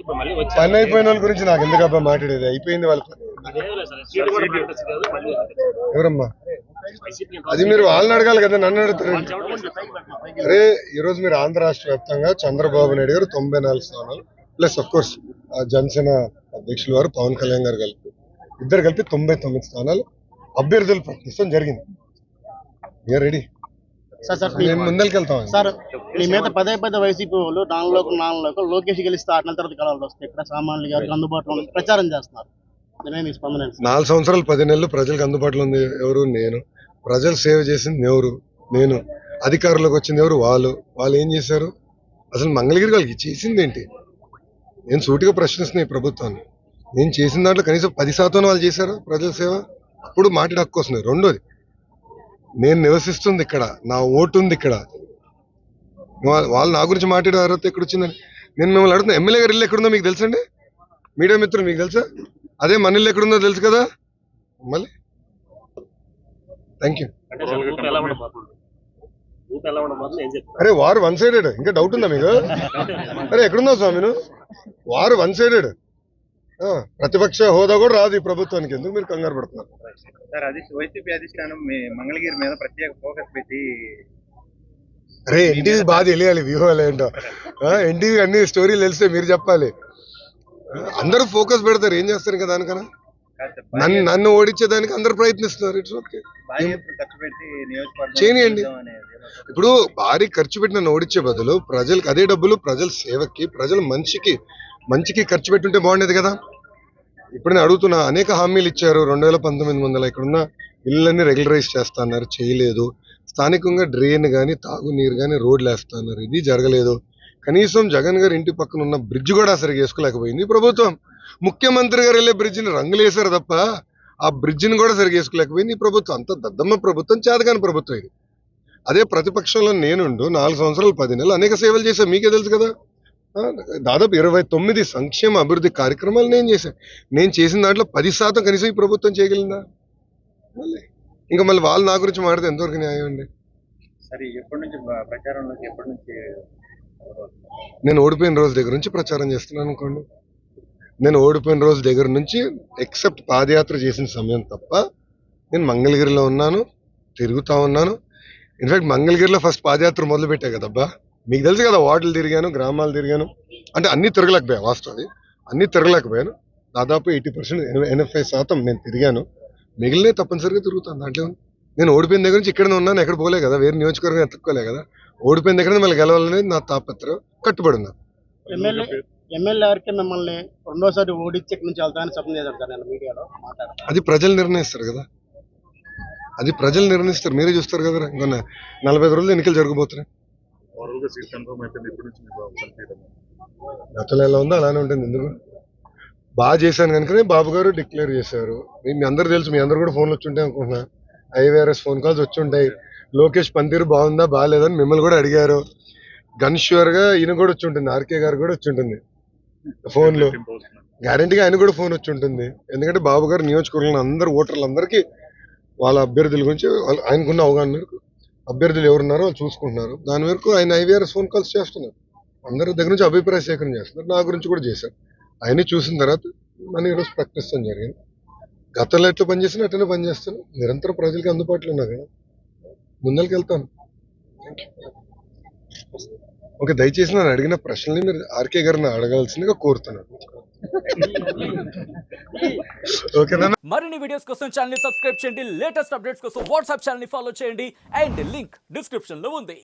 పని అయిపోయిన వాళ్ళ గురించి నాకు ఎందుకబ్బా మాట్లాడేది, అయిపోయింది వాళ్ళ పని. ఎవరమ్మా అది? మీరు వాళ్ళని అడగాలి కదా, నన్ను అడుగుతారు. అరే ఈరోజు మీరు ఆంధ్ర రాష్ట్ర వ్యాప్తంగా చంద్రబాబు నాయుడు గారు 94 స్థానాలు ప్లస్ అఫ్ కోర్స్ జనసేన అధ్యక్షులు వారు పవన్ కళ్యాణ్ గారు ఇద్దరు కలిపి 99 స్థానాలు అభ్యర్థులు ప్రకటించడం జరిగింది. We are ready. ముందరికెళ్తాం సార్. మీ మీద పదే వైసీపీ వాళ్ళు నాలుగు లోకేష్ గెలిస్తే 6 నెలల తర్వాత కలవాళ్ళు వస్తాయి. ఇక్కడ సామాన్యులు గారికి అందుబాటులో ప్రచారం చేస్తున్నారు. 4 సంవత్సరాలు 10 నెలలు ప్రజలకు అందుబాటులో ఉంది ఎవరు? నేను. ప్రజలు సేవ చేసింది ఎవరు? నేను. అధికారులకు వచ్చింది ఎవరు? వాళ్ళు ఏం చేశారు? అసలు మంగళగిరి వాళ్ళకి చేసింది ఏంటి? నేను సూటిగా ప్రశ్నిస్తున్నాయి ప్రభుత్వాన్ని. నేను చేసిన దాంట్లో కనీసం 10% వాళ్ళు చేశారు ప్రజల సేవ. అప్పుడు మాట్లాడే హక్కు వస్తుంది. రెండోది, నేను నివసిస్తుంది ఇక్కడ, నా ఓటు ఉంది ఇక్కడ. వాళ్ళు నా గురించి మాట్లాడే అర్హత ఎక్కడ వచ్చిందని నేను మిమ్మల్ని అడుగుతున్నా. ఎమ్మెల్యే గారు ఇల్లు ఎక్కడుందో మీకు తెలుసండి? మీడియా మిత్రులు మీకు తెలుసా? అదే మన ఇల్లు ఎక్కడుందో తెలుసు కదా. మళ్ళీ థ్యాంక్ యూ. అరే వారు 1 సైడెడ్. ఇంకా డౌట్ ఉందా మీకు? అరే ఎక్కడుందా స్వామిను? వారు 1 సైడెడ్. ప్రతిపక్ష హోదా కూడా రాదు ఈ ప్రభుత్వానికి. ఎందుకు మీరు కంగారు పడుతున్నారు? వైసీపీ అధిష్టానం మంగళగిరి మీద ప్రత్యేక ఫోకస్ పెట్టి. అరే ఎన్టీవీ బాగా తెలియాలి వ్యూహాలు ఏంటో. ఎన్టీవీ అన్ని స్టోరీలు తెలిస్తే మీరు చెప్పాలి. అందరూ ఫోకస్ పెడతారు, ఏం చేస్తారు ఇంకా దానికన్నా. నన్ను ఓడించేదానికి అందరు ప్రయత్నిస్తున్నారు. ఇట్స్ ఓకే, చేయనియండి. ఇప్పుడు భారీ ఖర్చు పెట్టి నన్ను ఓడించే బదులు ప్రజలకు అదే డబ్బులు ప్రజల సేవకి, ప్రజల మంచికి ఖర్చు పెట్టుంటే బాగుండేది కదా. ఇప్పుడు నేను అడుగుతున్నా, అనేక హామీలు ఇచ్చారు. 2019 ముందల ఇక్కడున్న ఇళ్ళన్నీ రెగ్యులరైజ్ చేస్తా అన్నారు, చేయలేదు. స్థానికంగా డ్రైన్ కానీ తాగునీరు కానీ రోడ్లు వేస్తా అన్నారు, ఇది జరగలేదు. కనీసం జగన్ గారి ఇంటి పక్కన ఉన్న బ్రిడ్జ్ కూడా సరిగ్గా వేసుకోలేకపోయింది ప్రభుత్వం. ముఖ్యమంత్రి గారు వెళ్ళే బ్రిడ్జిని రంగులు వేశారు తప్ప ఆ బ్రిడ్జిని కూడా సరిగ్గా వేసుకోలేకపోయింది ఈ ప్రభుత్వం. అంత దద్దమ్మ ప్రభుత్వం, చేతగాని ప్రభుత్వం ఇది. అదే ప్రతిపక్షంలో నేనుండు 4 సంవత్సరాలు 10 నెలలు అనేక సేవలు చేశాను, మీకే తెలుసు కదా. దాదాపు 29 సంక్షేమ అభివృద్ధి కార్యక్రమాలు నేను చేశాను. నేను చేసిన దాంట్లో 10% కనీసం ఈ ప్రభుత్వం చేయగలిగిందా? మళ్ళీ వాళ్ళు నా గురించి మాట్లాడితే ఎంతవరకు న్యాయం అండి? నేను ఓడిపోయిన రోజు దగ్గర నుంచి ప్రచారం చేస్తున్నాను అనుకోండి. నేను ఓడిపోయిన రోజు దగ్గర నుంచి ఎక్సెప్ట్ పాదయాత్ర చేసిన సమయం తప్ప నేను మంగళగిరిలో ఉన్నాను, తిరుగుతా ఉన్నాను. ఇన్ఫాక్ట్ మంగళగిరిలో ఫస్ట్ పాదయాత్ర మొదలు పెట్టా కదబ్బా. మీకు తెలుసు కదా, వార్డులు తిరిగాను, గ్రామాలు తిరిగాను. అంటే అన్ని తిరగలేకపోయా, వాస్తవం అన్ని తిరగలేకపోయాను. దాదాపు 80%, 85% నేను తిరిగాను. మిగిలిన తప్పనిసరిగా తిరుగుతాను. దాంట్లో నేను ఓడిపోయిన దగ్గర నుంచి ఇక్కడనే ఉన్నాను, ఎక్కడ పోలే కదా, వేరే నియోజకవర్గం ఎత్తుక్కోలే కదా. ఓడిపోయిన దగ్గర మళ్ళీ గెలవాలనేది నా తాపత్రం, కట్టుబడి ఉన్నా. ఎమ్మెల్యే మిమ్మల్ని రెండోసారి ఓడించి ఇక్కడి నుంచి వెళ్తానని చెప్పడం లేదంటారు మీడియాలో మాట్లాడతారు. అది ప్రజలు నిర్ణయిస్తారు కదా, అది ప్రజలు నిర్ణయిస్తారు. మీరే చూస్తారు కదా, ఇంకా 45 రోజులు ఎన్నికలు జరగబోతున్నాయి. గతంలో ఎలా ఉందో అలానే ఉంటుంది. ఎందుకు బాగా చేశాను కనుకనే బాబు గారు డిక్లేర్ చేశారు. మీ అందరూ తెలుసు, మీ అందరు కూడా ఫోన్లు వచ్చి ఉంటాయి అనుకుంటున్నా. ఐవీఆర్ఎస్ ఫోన్ కాల్స్ వచ్చి ఉంటాయి. లోకేష్ పనితీరు బాగుందా బాగాలేదని మిమ్మల్ని కూడా అడిగారు. గన్ ష్యూర్ గా ఈయన కూడా వచ్చి ఉంటుంది, ఆర్కే గారు కూడా వచ్చి ఉంటుంది ఫోన్లు. గ్యారంటీగా ఆయన కూడా ఫోన్ వచ్చి ఉంటుంది. ఎందుకంటే బాబు గారు నియోజకవర్గంలో అందరు ఓటర్లందరికీ వాళ్ళ అభ్యర్థుల గురించి ఆయనకున్న అవగాహన మేరకు అభ్యర్థులు ఎవరున్నారో వాళ్ళు చూసుకుంటున్నారు. దాని మేరకు ఆయన ఐవీఆర్ఎస్ ఫోన్ కాల్స్ చేస్తున్నారు. అందరి దగ్గర నుంచి అభిప్రాయ సేకరణ చేస్తున్నారు. నా గురించి కూడా చేశారు. ఆయన్ని చూసిన తర్వాత మనం ఈరోజు ప్రకటిస్తాం జరిగింది. గతంలో ఎట్లా పనిచేసినా అట్లనే పనిచేస్తాను. నిరంతరం ప్రజలకి అందుబాటులో ఉన్నా కదా, ముందరికి వెళ్తాను. ఓకే, దయచేసి నన్ను అడిగిన ప్రశ్నల్ని మీరు ఆర్కే గారిని అడగాల్సిందిగా కోరుతున్నాను. ఓకేనా? మరిన్ని వీడియోస్ కోసం ఛానల్ ని సబ్స్క్రైబ్ చేయండి. లేటెస్ట్ అప్డేట్స్ కోసం వాట్సాప్ ఛానల్ ని ఫాలో చేయండి. అండ్ లింక్ డిస్క్రిప్షన్ లో ఉంది.